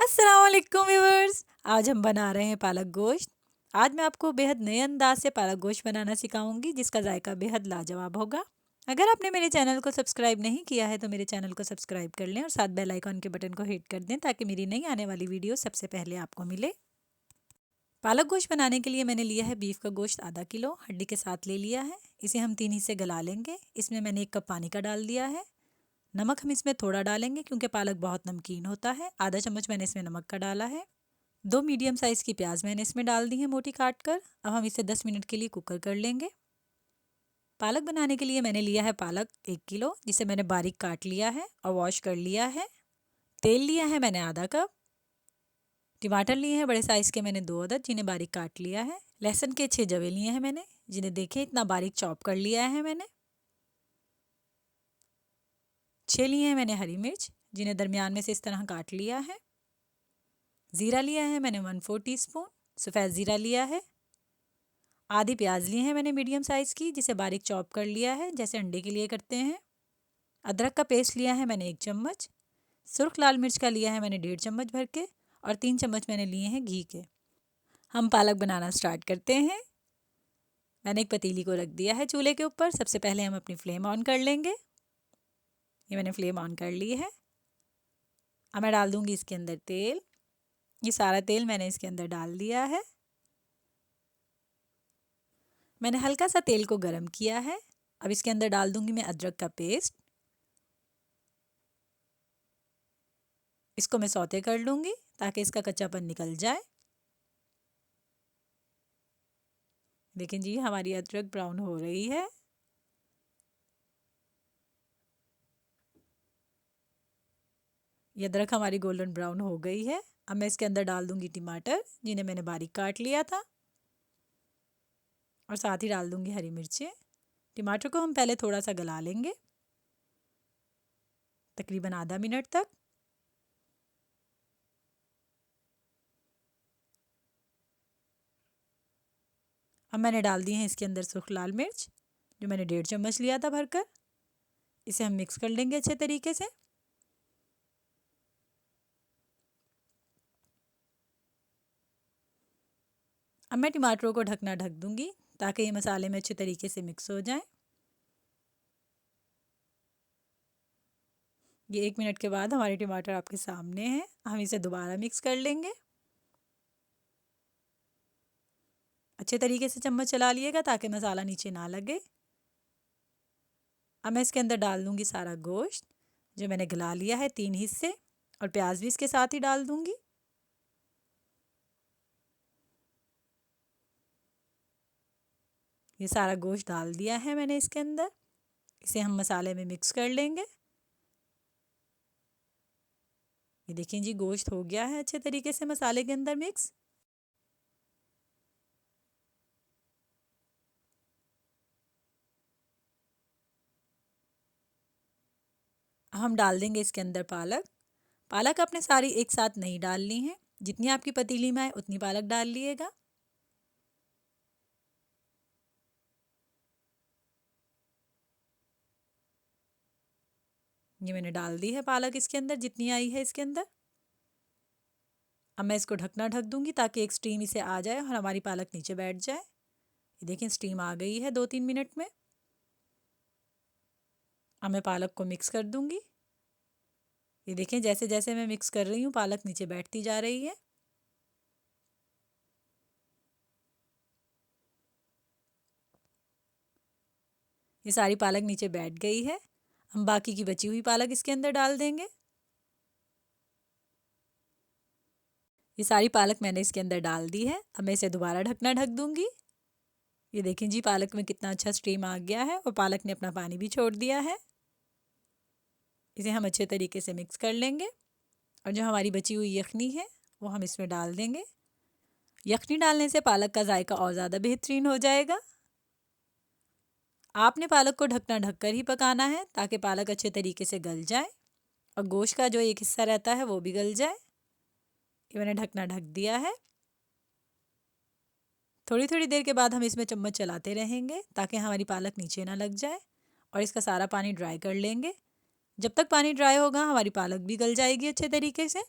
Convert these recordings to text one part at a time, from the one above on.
अस्सलाम वालेकुम व्यूअर्स। आज हम बना रहे हैं पालक गोश्त। आज मैं आपको बेहद नए अंदाज से पालक गोश्त बनाना सिखाऊंगी जिसका जायका बेहद लाजवाब होगा। अगर आपने मेरे चैनल को सब्सक्राइब नहीं किया है तो मेरे चैनल को सब्सक्राइब कर लें और साथ बेल आइकॉन के बटन को हिट कर दें ताकि मेरी नई आने वाली वीडियो सबसे पहले आपको मिले। पालक गोश्त बनाने के लिए मैंने लिया है बीफ का गोश्त आधा किलो, हड्डी के साथ ले लिया है। इसे हम 3 हिस्से गला लेंगे। इसमें मैंने 1 कप पानी का डाल दिया है। नमक हम इसमें थोड़ा डालेंगे क्योंकि पालक बहुत नमकीन होता है। आधा चम्मच मैंने इसमें नमक का डाला है। 2 मीडियम साइज़ की प्याज मैंने इसमें डाल दी है मोटी काट कर। अब हम इसे 10 मिनट के लिए कुकर कर लेंगे। पालक बनाने के लिए मैंने लिया है पालक 1 किलो, जिसे मैंने बारीक काट लिया है और वॉश कर लिया है। तेल लिया है मैंने आधा कप। टमाटर लिए हैं बड़े साइज़ के मैंने 2 अदद, जिन्हें बारीक काट लिया है। लहसुन के 6 जवे लिए हैं मैंने, जिन्हें देखें इतना बारीक चॉप कर लिया है मैंने। 6 लिए हैं मैंने हरी मिर्च, जिन्हें दरमियान में से इस तरह काट लिया है। ज़ीरा लिया है मैंने 1/4 टीस्पून, सफ़ेद ज़ीरा लिया है। आधी प्याज लिए हैं मैंने मीडियम साइज़ की, जिसे बारीक चॉप कर लिया है जैसे अंडे के लिए करते हैं। अदरक का पेस्ट लिया है मैंने 1 चम्मच। सुर्ख लाल मिर्च का लिया है मैंने 1.5 चम्मच भर के, और 3 चम्मच मैंने लिए हैं घी के। हम पालक बनाना स्टार्ट करते हैं। मैंने एक पतीली को रख दिया है चूल्हे के ऊपर। सबसे पहले हम अपनी फ्लेम ऑन कर लेंगे। ये मैंने फ्लेम ऑन कर ली है। अब मैं डाल दूँगी इसके अंदर तेल। ये सारा तेल मैंने इसके अंदर डाल दिया है। मैंने हल्का सा तेल को गरम किया है। अब इसके अंदर डाल दूंगी मैं अदरक का पेस्ट। इसको मैं सौते कर लूँगी ताकि इसका कच्चापन निकल जाए। देखें जी, हमारी अदरक ब्राउन हो रही है। ये अदरक हमारी गोल्डन ब्राउन हो गई है। अब मैं इसके अंदर डाल दूंगी टमाटर, जिन्हें मैंने बारीक काट लिया था, और साथ ही डाल दूंगी हरी मिर्चें। टमाटर को हम पहले थोड़ा सा गला लेंगे, तकरीबन आधा मिनट तक। अब मैंने डाल दी है इसके अंदर सुर्ख लाल मिर्च, जो मैंने 1.5 चम्मच लिया था भरकर। इसे हम मिक्स कर लेंगे अच्छे तरीके से। अब मैं टमाटरों को ढकना ढक दूंगी ताकि ये मसाले में अच्छे तरीके से मिक्स हो जाएं। ये 1 मिनट के बाद हमारे टमाटर आपके सामने हैं। हम इसे दोबारा मिक्स कर लेंगे। अच्छे तरीके से चम्मच चला लिएगा ताकि मसाला नीचे ना लगे। अब मैं इसके अंदर डाल दूंगी सारा गोश्त, जो मैंने गला लिया है 3 हिस्से, और प्याज भी इसके साथ ही डाल दूंगी। ये सारा गोश्त डाल दिया है मैंने इसके अंदर। इसे हम मसाले में मिक्स कर लेंगे। ये देखिए जी, गोश्त हो गया है अच्छे तरीके से मसाले के अंदर मिक्स। हम डाल देंगे इसके अंदर पालक। पालक आपने सारी एक साथ नहीं डालनी है, जितनी आपकी पतीली में आए उतनी पालक डाल लिएगा। ये मैंने डाल दी है पालक इसके अंदर, जितनी आई है इसके अंदर। अब मैं इसको ढकना ढक दूंगी ताकि एक स्टीम इसे आ जाए और हमारी पालक नीचे बैठ जाए। ये देखें, स्टीम आ गई है 2-3 मिनट में। अब मैं पालक को मिक्स कर दूंगी। ये देखें, जैसे जैसे मैं मिक्स कर रही हूँ पालक नीचे बैठती जा रही है। ये सारी पालक नीचे बैठ गई है। हम बाकी की बची हुई पालक इसके अंदर डाल देंगे। ये सारी पालक मैंने इसके अंदर डाल दी है। अब मैं इसे दोबारा ढकना ढक दूंगी। ये देखें जी, पालक में कितना अच्छा स्टीम आ गया है और पालक ने अपना पानी भी छोड़ दिया है। इसे हम अच्छे तरीके से मिक्स कर लेंगे, और जो हमारी बची हुई यखनी है वो हम इसमें डाल देंगे। यखनी डालने से पालक का जायका और ज़्यादा बेहतरीन हो जाएगा। आपने पालक को ढकना ढककर ही पकाना है ताकि पालक अच्छे तरीके से गल जाए और गोश्त का जो एक हिस्सा रहता है वो भी गल जाए। ये मैंने ढकना ढक दिया है। थोड़ी थोड़ी देर के बाद हम इसमें चम्मच चलाते रहेंगे ताकि हमारी पालक नीचे ना लग जाए, और इसका सारा पानी ड्राई कर लेंगे। जब तक पानी ड्राई होगा हमारी पालक भी गल जाएगी अच्छे तरीके से।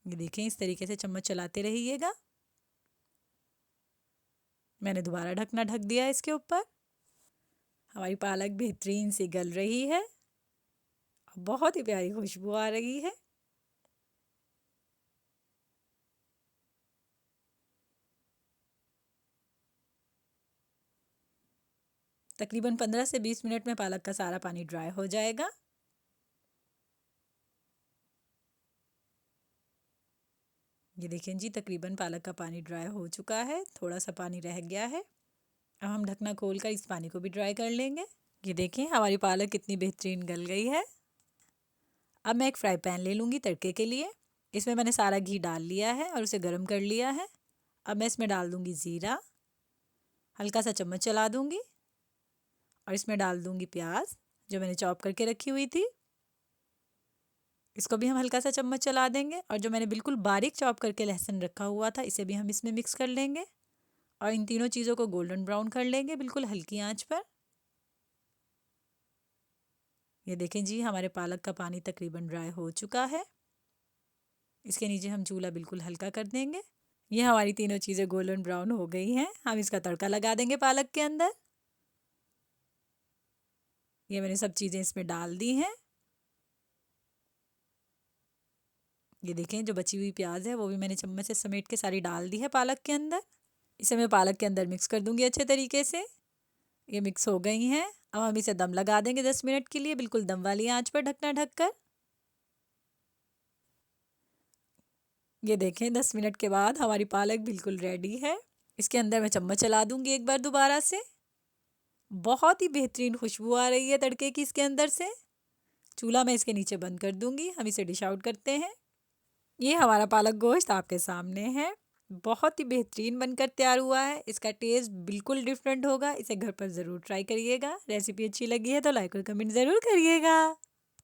ये देखें, इस तरीके से चम्मच चलाते रहिएगा। मैंने दोबारा ढकना ढक दिया इसके ऊपर। हमारी पालक बेहतरीन सी गल रही है, बहुत ही प्यारी खुशबू आ रही है। तकरीबन 15 से 20 मिनट में पालक का सारा पानी ड्राई हो जाएगा। ये देखें जी, तकरीबन पालक का पानी ड्राई हो चुका है, थोड़ा सा पानी रह गया है। अब हम ढकना खोलकर इस पानी को भी ड्राई कर लेंगे। ये देखें, हमारी पालक कितनी बेहतरीन गल गई है। अब मैं एक फ्राई पैन ले लूँगी तड़के के लिए। इसमें मैंने सारा घी डाल लिया है और उसे गर्म कर लिया है। अब मैं इसमें डाल दूँगी ज़ीरा, हल्का सा चम्मच चला दूँगी और इसमें डाल दूँगी प्याज जो मैंने चॉप करके रखी हुई थी। इसको भी हम हल्का सा चम्मच चला देंगे और जो मैंने बिल्कुल बारीक चॉप करके लहसुन रखा हुआ था इसे भी हम इसमें मिक्स कर लेंगे और इन तीनों चीज़ों को गोल्डन ब्राउन कर लेंगे बिल्कुल हल्की आंच पर। ये देखें जी, हमारे पालक का पानी तकरीबन ड्राई हो चुका है। इसके नीचे हम चूल्हा बिल्कुल हल्का कर देंगे। ये हमारी तीनों चीज़ें गोल्डन ब्राउन हो गई हैं। हम इसका तड़का लगा देंगे पालक के अंदर। ये मैंने सब चीज़ें इसमें डाल दी हैं। ये देखें, जो बची हुई प्याज है वो भी मैंने चम्मच से समेट के सारी डाल दी है पालक के अंदर। इसे मैं पालक के अंदर मिक्स कर दूंगी अच्छे तरीके से। ये मिक्स हो गई हैं। अब हम इसे दम लगा देंगे 10 मिनट के लिए, बिल्कुल दम वाली आंच पर ढकना ढककर। ये देखें, 10 मिनट के बाद हमारी पालक बिल्कुल रेडी है। इसके अंदर मैं चम्मच चला दूंगी एक बार दोबारा से। बहुत ही बेहतरीन खुशबू आ रही है तड़के की इसके अंदर से। चूल्हा मैं इसके नीचे बंद कर दूंगी। हम इसे डिश आउट करते हैं। ये हमारा पालक गोश्त आपके सामने है। बहुत ही बेहतरीन बनकर तैयार हुआ है। इसका टेस्ट बिल्कुल डिफरेंट होगा। इसे घर पर ज़रूर ट्राई करिएगा। रेसिपी अच्छी लगी है तो लाइक और कमेंट ज़रूर करिएगा।